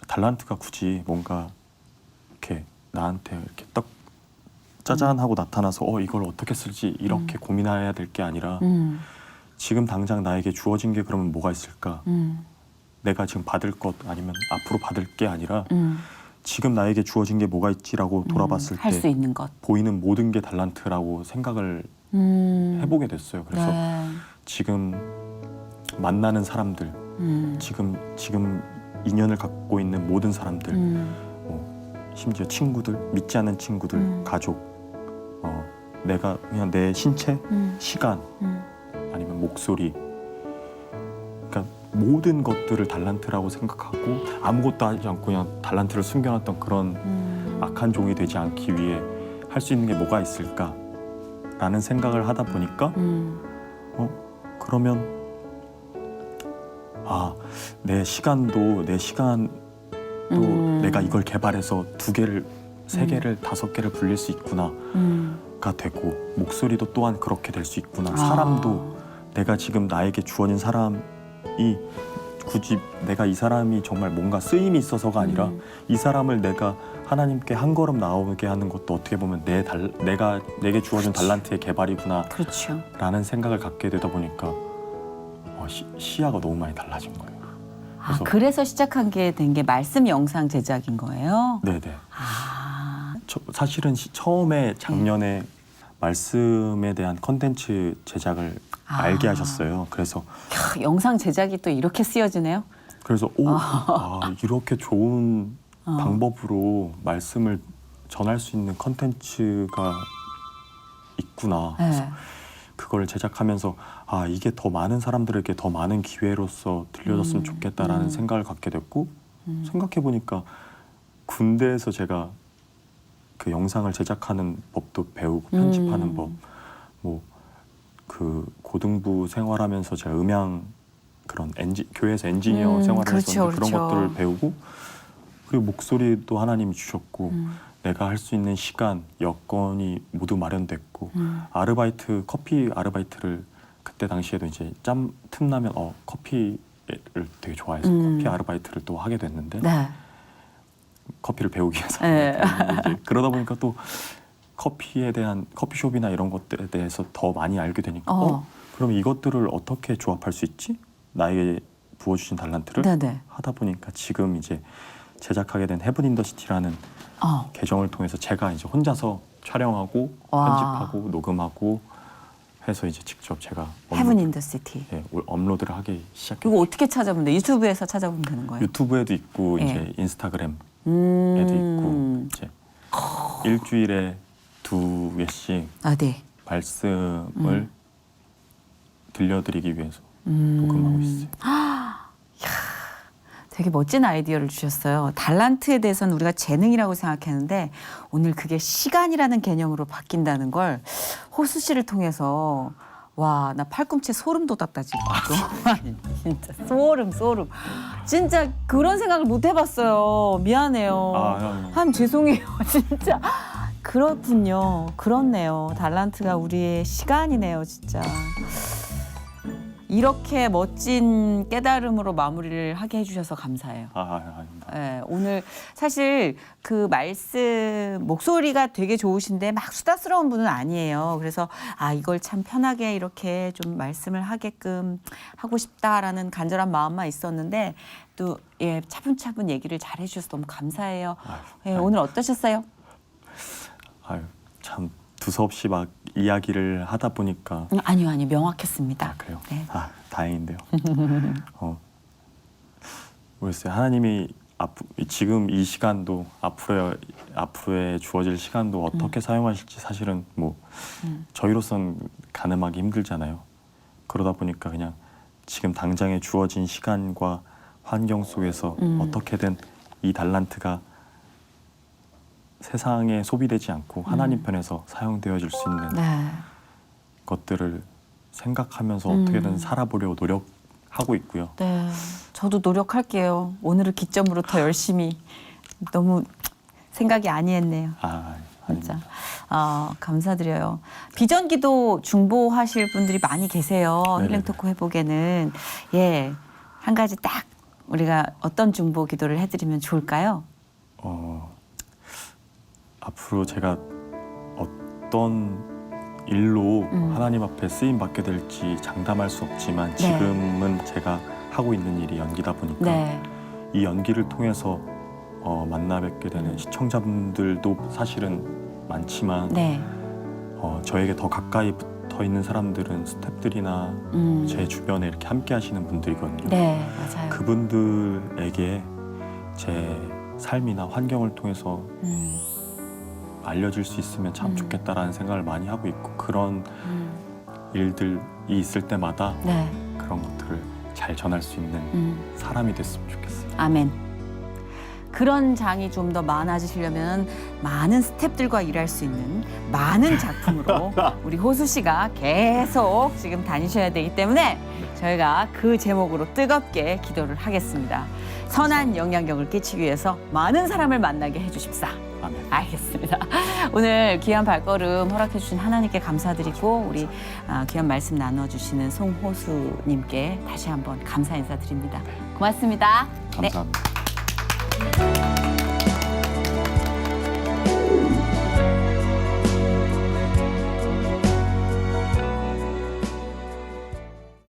달란트가 굳이 뭔가 이렇게 나한테 이렇게 딱 짜잔 하고 나타나서 이걸 어떻게 쓸지 이렇게 고민해야 될 게 아니라 지금 당장 나에게 주어진 게 그러면 뭐가 있을까? 내가 지금 받을 것 아니면 앞으로 받을 게 아니라 지금 나에게 주어진 게 뭐가 있지라고 돌아봤을 할 수 때 있는 것. 보이는 모든 게 달란트라고 생각을 해보게 됐어요. 그래서 네. 지금 만나는 사람들, 지금 인연을 갖고 있는 모든 사람들, 심지어 친구들, 믿지 않는 친구들, 가족, 내가 그냥 내 신체, 시간, 아니면 목소리, 그러니까 모든 것들을 달란트라고 생각하고 아무것도 하지 않고 그냥 달란트를 숨겨놨던 그런 악한 종이 되지 않기 위해 할 수 있는 게 뭐가 있을까라는 생각을 하다 보니까 그러면 내 시간도 내가 이걸 개발해서 2개를 3개를 5개를 불릴 수 있구나가 되고 목소리도 또한 그렇게 될 수 있구나. 사람도 내가 지금 나에게 주어진 사람이 굳이 내가 이 사람이 정말 뭔가 쓰임이 있어서가 아니라 이 사람을 내가 하나님께 한 걸음 나오게 하는 것도 어떻게 보면 내게 주어진 달란트의 개발이구나 그렇죠. 라는 생각을 갖게 되다 보니까 시야가 너무 많이 달라진 거예요. 그래서 시작한 게 된 게 말씀 영상 제작인 거예요? 네네. 사실은 처음에 작년에 말씀에 대한 컨텐츠 제작을 알게 하셨어요. 그래서 영상 제작이 또 이렇게 쓰여지네요? 이렇게 좋은 방법으로 말씀을 전할 수 있는 컨텐츠가 있구나. 그래서 그걸 제작하면서 이게 더 많은 사람들에게 더 많은 기회로서 들려졌으면 좋겠다라는 생각을 갖게 됐고 생각해 보니까 군대에서 제가 그 영상을 제작하는 법도 배우고 편집하는 법, 그 고등부 생활하면서 제가 음향 그런 교회에서 엔지니어 생활을 했었는데 그런 것들을 배우고 그리고 목소리도 하나님이 주셨고 내가 할 수 있는 시간, 여건이 모두 마련됐고 커피 아르바이트를 그때 당시에도 이제 틈나면 커피를 되게 좋아해서 커피 아르바이트를 또 하게 됐는데 커피를 배우기 위해서 이제 그러다 보니까 또 커피에 대한 커피숍이나 이런 것들에 대해서 더 많이 알게 되니까 그럼 이것들을 어떻게 조합할 수 있지? 나에게 부어주신 달란트를 하다 보니까 지금 이제 제작하게 된 헤븐 인 더 시티라는 계정을 통해서 제가 이제 혼자서 촬영하고 편집하고 녹음하고 해서 이제 직접 제가 헤븐 인 더 시티. 업로드를 하기 시작했어요. 이거 어떻게 찾아보면 돼? 유튜브에서 찾아보면 되는 거예요? 유튜브에도 있고 이제 인스타그램에도 있고 이제 일주일에 2개씩 말씀을 들려드리기 위해서 녹음하고 있어요. 되게 멋진 아이디어를 주셨어요. 달란트에 대해서는 우리가 재능이라고 생각했는데 오늘 그게 시간이라는 개념으로 바뀐다는 걸 호수 씨를 통해서 나 팔꿈치에 소름 돋았다 지금. 아니, 진짜 소름. 진짜 그런 생각을 못 해봤어요. 미안해요. 죄송해요. 진짜. 그렇군요. 그렇네요. 달란트가 우리의 시간이네요. 진짜. 이렇게 멋진 깨달음으로 마무리를 하게 해주셔서 감사해요. 아닙니다. 오늘 사실 그 말씀 목소리가 되게 좋으신데 막 수다스러운 분은 아니에요. 그래서 이걸 참 편하게 이렇게 좀 말씀을 하게끔 하고 싶다라는 간절한 마음만 있었는데 또 차분차분 얘기를 잘 해주셔서 너무 감사해요. 오늘 어떠셨어요? 참 두서없이 막 이야기를 하다 보니까 아니요 명확했습니다. 그래요? 네. 다행인데요. 모르겠어요. 하나님이 지금 이 시간도 앞으로에 주어질 시간도 어떻게 사용하실지 사실은 뭐 저희로선 가늠하기 힘들잖아요. 그러다 보니까 그냥 지금 당장에 주어진 시간과 환경 속에서 어떻게든 이 달란트가 세상에 소비되지 않고 하나님 편에서 사용되어질 수 있는 네. 것들을 생각하면서 어떻게든 살아보려고 노력하고 있고요. 네, 저도 노력할게요. 오늘을 기점으로 더 열심히. 너무 생각이 아니했네요. 아, 진짜. 아닙니다. 감사드려요. 비전기도 중보하실 분들이 많이 계세요. 네네네. 힐링토크 회복에는. 예, 한 가지 딱 우리가 어떤 중보 기도를 해드리면 좋을까요? 앞으로 제가 어떤 일로 하나님 앞에 쓰임 받게 될지 장담할 수 없지만 지금은 제가 하고 있는 일이 연기다 보니까 네. 이 연기를 통해서 만나 뵙게 되는 시청자분들도 사실은 많지만 네. 저에게 더 가까이 붙어 있는 사람들은 스태프들이나 제 주변에 이렇게 함께 하시는 분들이거든요. 네, 맞아요. 그분들에게 제 삶이나 환경을 통해서 알려줄 수 있으면 참 좋겠다라는 생각을 많이 하고 있고 그런 일들이 있을 때마다 네. 그런 것들을 잘 전할 수 있는 사람이 됐으면 좋겠어요. 아멘. 그런 장이 좀 더 많아지시려면 많은 스태프들과 일할 수 있는 많은 작품으로 우리 호수 씨가 계속 지금 다니셔야 되기 때문에 저희가 그 제목으로 뜨겁게 기도를 하겠습니다. 선한 영향력을 끼치기 위해서 많은 사람을 만나게 해주십사. 아멘. 알겠습니다. 오늘 귀한 발걸음 허락해 주신 하나님께 감사드리고 우리 귀한 말씀 나눠주시는 송호수님께 다시 한번 감사 인사드립니다. 고맙습니다. 네. 감사합니다.